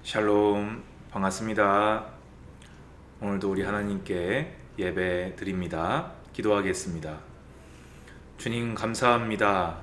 샬롬, 반갑습니다. 오늘도 우리 하나님께 예배 드립니다. 기도하겠습니다. 주님 감사합니다.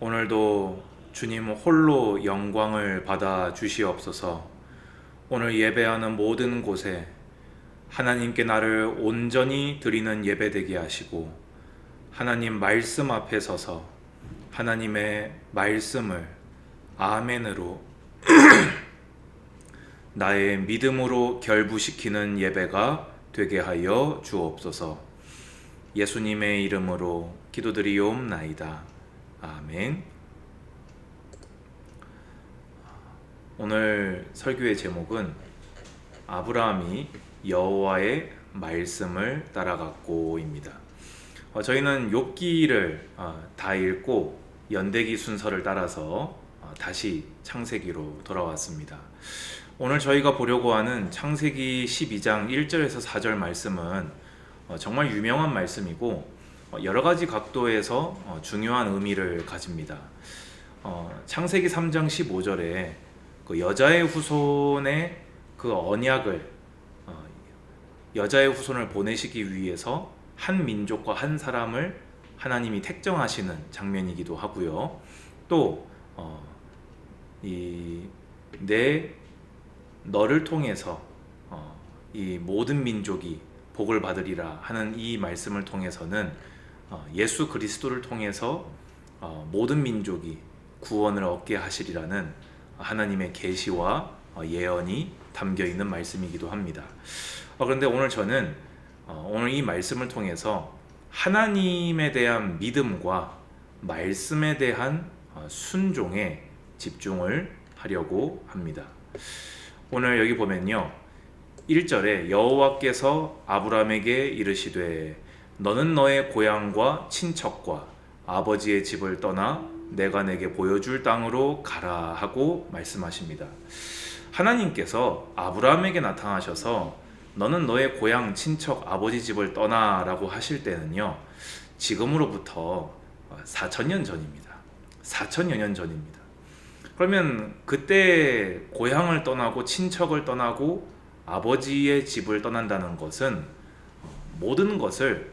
오늘도 주님 홀로 영광을 받아 주시옵소서. 오늘 예배하는 모든 곳에 하나님께 나를 온전히 드리는 예배 되게 하시고, 하나님 말씀 앞에 서서 하나님의 말씀을 아멘으로 나의 믿음으로 결부시키는 예배가 되게 하여 주옵소서. 예수님의 이름으로 기도드리옵나이다. 아멘. 오늘 설교의 제목은 아브라함이 여호와의 말씀을 따라갔고입니다. 저희는 욥기를 다 읽고 연대기 순서를 따라서 다시 창세기로 돌아왔습니다. 오늘 저희가 보려고 하는 창세기 12장 1절에서 4절 말씀은 정말 유명한 말씀이고 여러 가지 각도에서 중요한 의미를 가집니다. 창세기 3장 15절에 그 여자의 후손의 그 언약을 여자의 후손을 보내시기 위해서 한 민족과 한 사람을 하나님이 택정하시는 장면이기도 하고요. 또 너를 통해서 이 모든 민족이 복을 받으리라 하는 이 말씀을 통해서는 예수 그리스도를 통해서 모든 민족이 구원을 얻게 하시리라는 하나님의 계시와 예언이 담겨 있는 말씀이기도 합니다. 그런데 오늘 저는 오늘 이 말씀을 통해서 하나님에 대한 믿음과 말씀에 대한 순종에 집중을 하려고 합니다. 오늘 여기 보면요, 1절에 여호와께서 아브라함에게 이르시되 너는 너의 고향과 친척과 아버지의 집을 떠나 내가 내게 보여줄 땅으로 가라 하고 말씀하십니다. 하나님께서 아브라함에게 나타나셔서 너는 너의 고향, 친척, 아버지 집을 떠나 라고 하실 때는요, 지금으로부터 4천년 전입니다. 4천여 년 전입니다. 그러면 그때 고향을 떠나고 친척을 떠나고 아버지의 집을 떠난다는 것은 모든 것을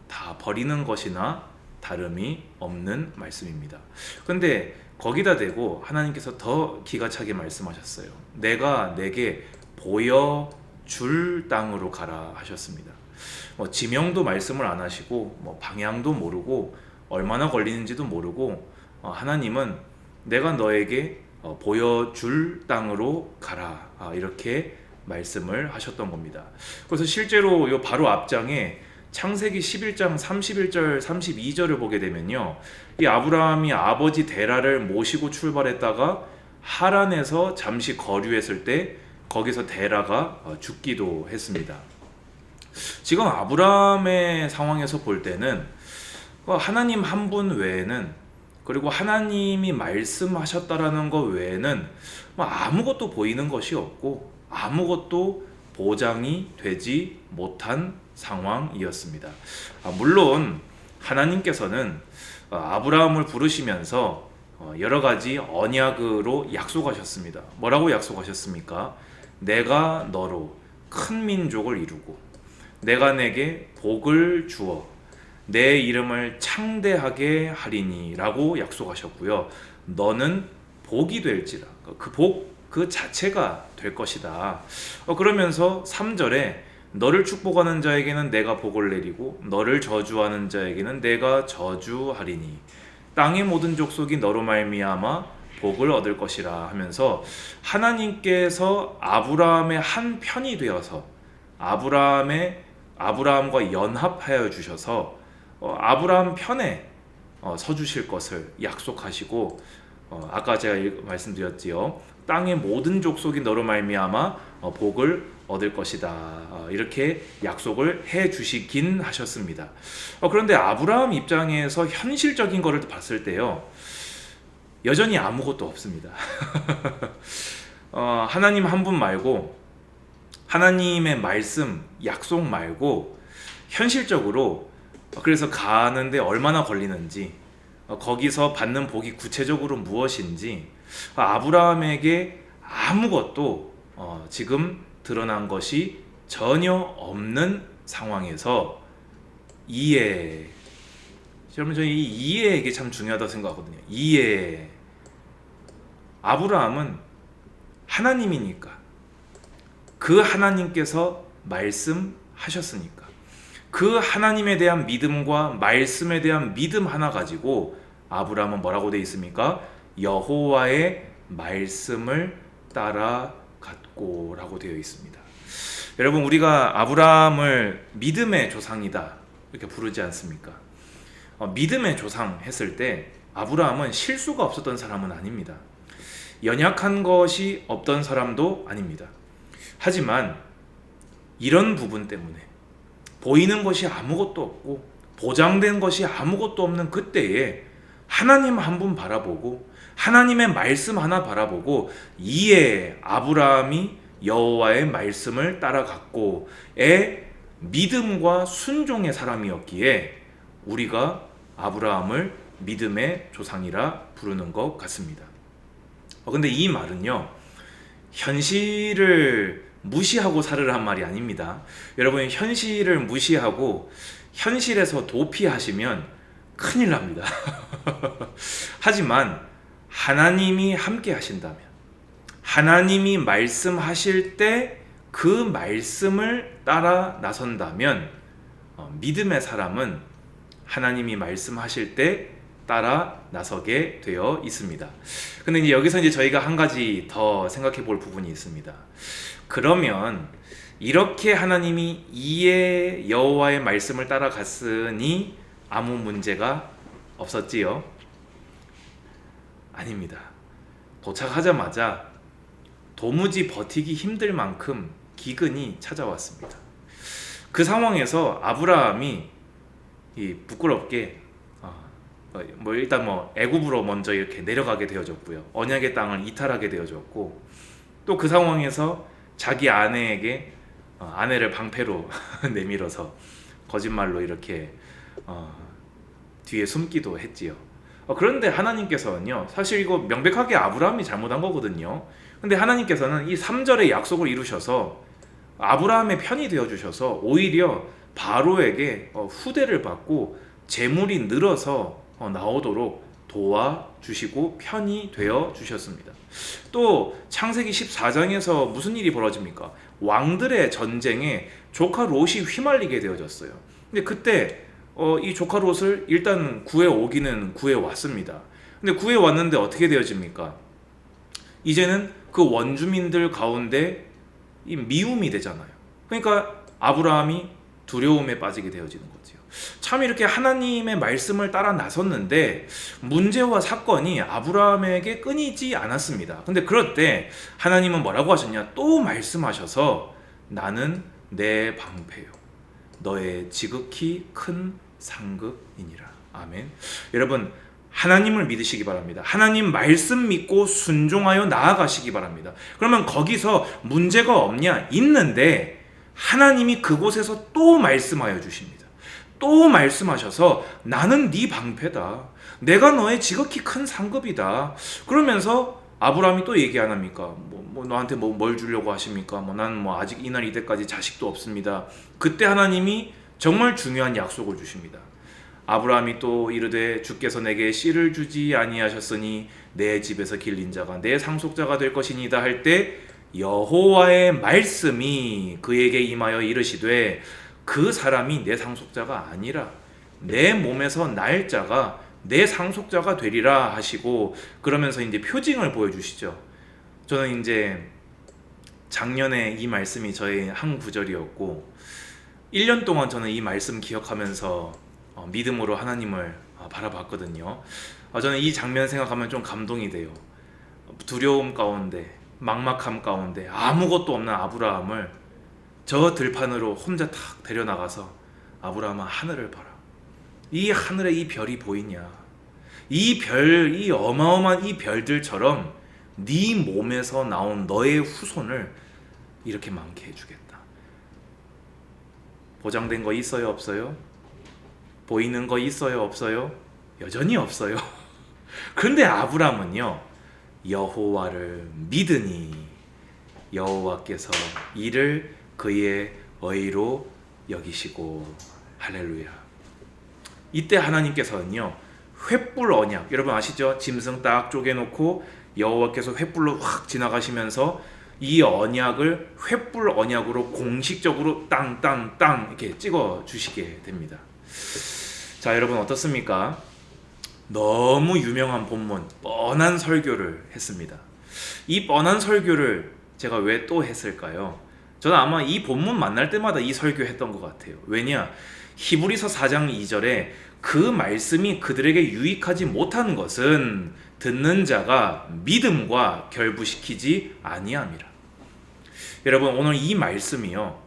다 버리는 것이나 다름이 없는 말씀입니다. 그런데 거기다 대고 하나님께서 더 기가 차게 말씀하셨어요. 내가 내게 보여줄 땅으로 가라 하셨습니다. 지명도 말씀을 안 하시고 방향도 모르고 얼마나 걸리는지도 모르고 하나님은 내가 너에게 보여줄 땅으로 가라 이렇게 말씀을 하셨던 겁니다. 그래서 실제로 요 바로 앞장에 창세기 11장 31절 32절을 보게 되면요, 이 아브라함이 아버지 데라를 모시고 출발했다가 하란에서 잠시 거류했을 때 거기서 데라가 죽기도 했습니다. 지금 아브라함의 상황에서 볼 때는 하나님 한 분 외에는, 그리고 하나님이 말씀하셨다라는 것 외에는 아무것도 보이는 것이 없고 아무것도 보장이 되지 못한 상황이었습니다. 물론 하나님께서는 아브라함을 부르시면서 여러 가지 언약으로 약속하셨습니다. 뭐라고 약속하셨습니까? 내가 너로 큰 민족을 이루고 내가 내게 복을 주어 내 이름을 창대하게 하리니 라고 약속하셨고요. 너는 복이 될지라, 그 복 그 자체가 될 것이다. 그러면서 3절에 너를 축복하는 자에게는 내가 복을 내리고 너를 저주하는 자에게는 내가 저주하리니 땅의 모든 족속이 너로 말미암아 복을 얻을 것이라 하면서 하나님께서 아브라함의 한 편이 되어서 아브라함과 연합하여 주셔서 아브라함 편에 서주실 것을 약속하시고, 아까 제가 말씀드렸지요, 땅의 모든 족속이 너로 말미암아 복을 얻을 것이다 이렇게 약속을 해주시긴 하셨습니다. 그런데 아브라함 입장에서 현실적인 것을 봤을 때요, 여전히 아무것도 없습니다. 하나님 한 분 말고, 하나님의 말씀, 약속 말고 현실적으로, 그래서 가는데 얼마나 걸리는지, 거기서 받는 복이 구체적으로 무엇인지 아브라함에게 아무것도 지금 드러난 것이 전혀 없는 상황에서 이해. 여러분, 저는 이 이해, 이게 참 중요하다고 생각하거든요. 이해. 아브라함은 하나님이니까, 그 하나님께서 말씀하셨으니까, 그 하나님에 대한 믿음과 말씀에 대한 믿음 하나 가지고 아브라함은 뭐라고 되어 있습니까? 여호와의 말씀을 따라갔고 라고 되어 있습니다. 여러분, 우리가 아브라함을 믿음의 조상이다 이렇게 부르지 않습니까? 믿음의 조상 했을 때 아브라함은 실수가 없었던 사람은 아닙니다. 연약한 것이 없던 사람도 아닙니다. 하지만 이런 부분 때문에 보이는 것이 아무것도 없고 보장된 것이 아무것도 없는 그때에 하나님 한 분 바라보고 하나님의 말씀 하나 바라보고 이에 아브라함이 여호와의 말씀을 따라갔고의 믿음과 순종의 사람이었기에 우리가 아브라함을 믿음의 조상이라 부르는 것 같습니다. 근데 이 말은요, 현실을 무시하고 살으란 말이 아닙니다. 여러분, 현실을 무시하고 현실에서 도피하시면 큰일 납니다. 하지만 하나님이 함께 하신다면, 하나님이 말씀하실 때 그 말씀을 따라 나선다면 믿음의 사람은 하나님이 말씀하실 때 따라 나서게 되어 있습니다. 근데 이제 여기서 이제 저희가 한 가지 더 생각해 볼 부분이 있습니다. 그러면 이렇게 하나님이 이에 여호와의 말씀을 따라갔으니 아무 문제가 없었지요? 아닙니다. 도착하자마자 도무지 버티기 힘들 만큼 기근이 찾아왔습니다. 그 상황에서 아브라함이 부끄럽게 일단 애굽으로 먼저 이렇게 내려가게 되어졌고요. 언약의 땅을 이탈하게 되어졌고, 또 그 상황에서 자기 아내에게 아내를 방패로 내밀어서 거짓말로 이렇게 뒤에 숨기도 했지요. 그런데 하나님께서는요, 사실 이거 명백하게 아브라함이 잘못한 거거든요. 근데 하나님께서는 이 3절의 약속을 이루셔서 아브라함의 편이 되어주셔서 오히려 바로에게 후대를 받고 재물이 늘어서 나오도록 도와주시고 편이 되어주셨습니다. 또 창세기 14장에서 무슨 일이 벌어집니까? 왕들의 전쟁에 조카 롯이 휘말리게 되어졌어요. 근데 그때 이 조카 롯을 일단 구해오기는 구해왔습니다. 근데 구해왔는데 어떻게 되어집니까? 이제는 그 원주민들 가운데 이 미움이 되잖아요. 그러니까 아브라함이 두려움에 빠지게 되어지는 거죠. 참 이렇게 하나님의 말씀을 따라 나섰는데 문제와 사건이 아브라함에게 끊이지 않았습니다. 근데 그럴 때 하나님은 뭐라고 하셨냐? 또 말씀하셔서 나는 내 방패요, 너의 지극히 큰 상급이니라. 아멘. 여러분, 하나님을 믿으시기 바랍니다. 하나님 말씀 믿고 순종하여 나아가시기 바랍니다. 그러면 거기서 문제가 없냐? 있는데 하나님이 그곳에서 또 말씀하여 주십니다. 또 말씀하셔서 나는 네 방패다, 내가 너의 지극히 큰 상급이다. 그러면서 아브라함이 또 얘기 안 합니까? 너한테 뭘 주려고 하십니까? 나는 아직 이날 이때까지 자식도 없습니다. 그때 하나님이 정말 중요한 약속을 주십니다. 아브라함이 또 이르되 주께서 내게 씨를 주지 아니하셨으니 내 집에서 길린 자가 내 상속자가 될 것이니이다 할 때 여호와의 말씀이 그에게 임하여 이르시되 그 사람이 내 상속자가 아니라 내 몸에서 날 자가 내 상속자가 되리라 하시고, 그러면서 이제 표징을 보여주시죠. 저는 이제 작년에 이 말씀이 저의 한 구절이었고 1년 동안 저는 이 말씀 기억하면서 믿음으로 하나님을 바라봤거든요. 저는 이 장면 생각하면 좀 감동이 돼요. 두려움 가운데, 막막함 가운데 아무것도 없는 아브라함을 저 들판으로 혼자 탁 데려나가서 아브라함아, 하늘을 봐라. 이 하늘에 이 별이 보이냐? 이 별, 이 어마어마한 이 별들처럼 네 몸에서 나온 너의 후손을 이렇게 많게 해주겠다. 보장된 거 있어요, 없어요? 보이는 거 있어요, 없어요? 여전히 없어요. 그런데 아브라함은요, 여호와를 믿으니 여호와께서 이를 그의 의로 여기시고. 할렐루야. 이때 하나님께서는요, 횃불 언약, 여러분 아시죠? 짐승 딱 쪼개놓고 여호와께서 횃불로 확 지나가시면서 이 언약을 횃불 언약으로 공식적으로 땅땅땅 이렇게 찍어 주시게 됩니다. 자, 여러분 어떻습니까? 너무 유명한 본문, 뻔한 설교를 했습니다. 이 뻔한 설교를 제가 왜 또 했을까요? 저는 아마 이 본문 만날 때마다 이 설교 했던 것 같아요. 왜냐? 히브리서 4장 2절에 그 말씀이 그들에게 유익하지 못한 것은 듣는 자가 믿음과 결부시키지 아니함이라. 여러분, 오늘 이 말씀이요,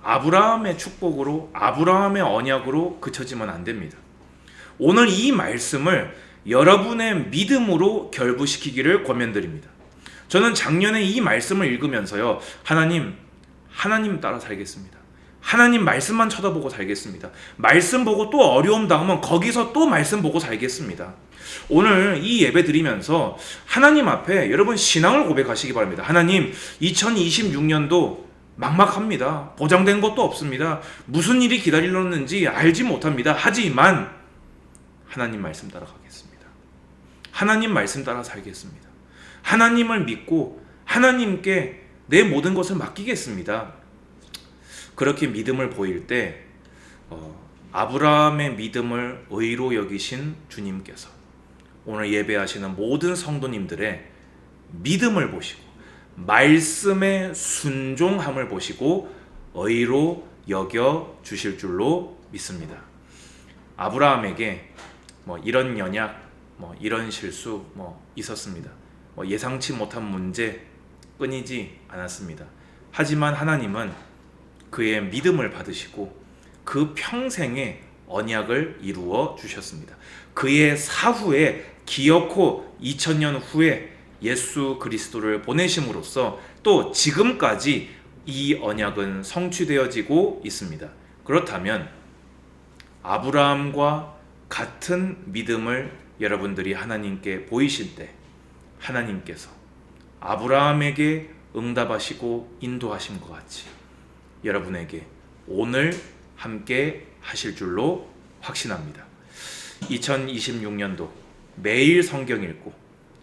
아브라함의 축복으로, 아브라함의 언약으로 그쳐지면 안 됩니다. 오늘 이 말씀을 여러분의 믿음으로 결부시키기를 권면드립니다. 저는 작년에 이 말씀을 읽으면서요, 하나님 따라 살겠습니다. 하나님 말씀만 쳐다보고 살겠습니다. 말씀 보고 또 어려움 당하면 거기서 또 말씀 보고 살겠습니다. 오늘 이 예배 드리면서 하나님 앞에 여러분 신앙을 고백하시기 바랍니다. 하나님, 2026년도 막막합니다. 보장된 것도 없습니다. 무슨 일이 기다리는지 알지 못합니다. 하지만 하나님 말씀 따라 가겠습니다. 하나님 말씀 따라 살겠습니다. 하나님을 믿고 하나님께 내 모든 것을 맡기겠습니다. 그렇게 믿음을 보일 때 아브라함의 믿음을 의로 여기신 주님께서 오늘 예배하시는 모든 성도님들의 믿음을 보시고 말씀의 순종함을 보시고 의로 여겨 주실 줄로 믿습니다. 아브라함에게 이런 연약, 이런 실수 있었습니다. 예상치 못한 문제 끊이지 않았습니다. 하지만 하나님은 그의 믿음을 받으시고 그 평생의 언약을 이루어 주셨습니다. 그의 사후에 기어코 2000년 후에 예수 그리스도를 보내심으로써 또 지금까지 이 언약은 성취되어지고 있습니다. 그렇다면 아브라함과 같은 믿음을 여러분들이 하나님께 보이실 때 하나님께서 아브라함에게 응답하시고 인도하신 것 같이 여러분에게 오늘 함께 하실 줄로 확신합니다. 2026년도 매일 성경 읽고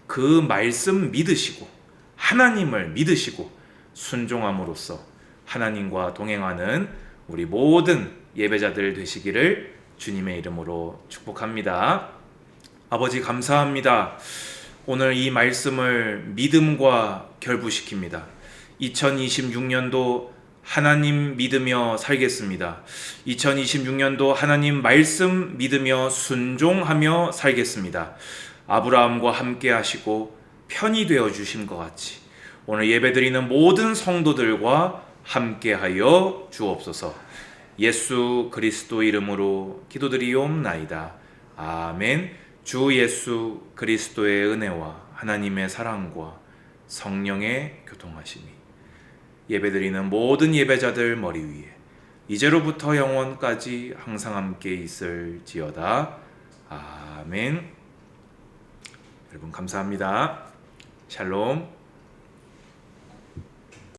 그 말씀 믿으시고 하나님을 믿으시고 순종함으로써 하나님과 동행하는 우리 모든 예배자들 되시기를 주님의 이름으로 축복합니다. 아버지 감사합니다. 오늘 이 말씀을 믿음과 결부시킵니다. 2026년도 하나님 믿으며 살겠습니다. 2026년도 하나님 말씀 믿으며 순종하며 살겠습니다. 아브라함과 함께 하시고 편이 되어 주신 것 같이 오늘 예배드리는 모든 성도들과 함께하여 주옵소서. 예수 그리스도 이름으로 기도드리옵나이다. 아멘. 주 예수 그리스도의 은혜와 하나님의 사랑과 성령의 교통하심이 예배드리는 모든 예배자들 머리 위에 이제로부터 영원까지 항상 함께 있을지어다. 아멘. 여러분 감사합니다. 샬롬.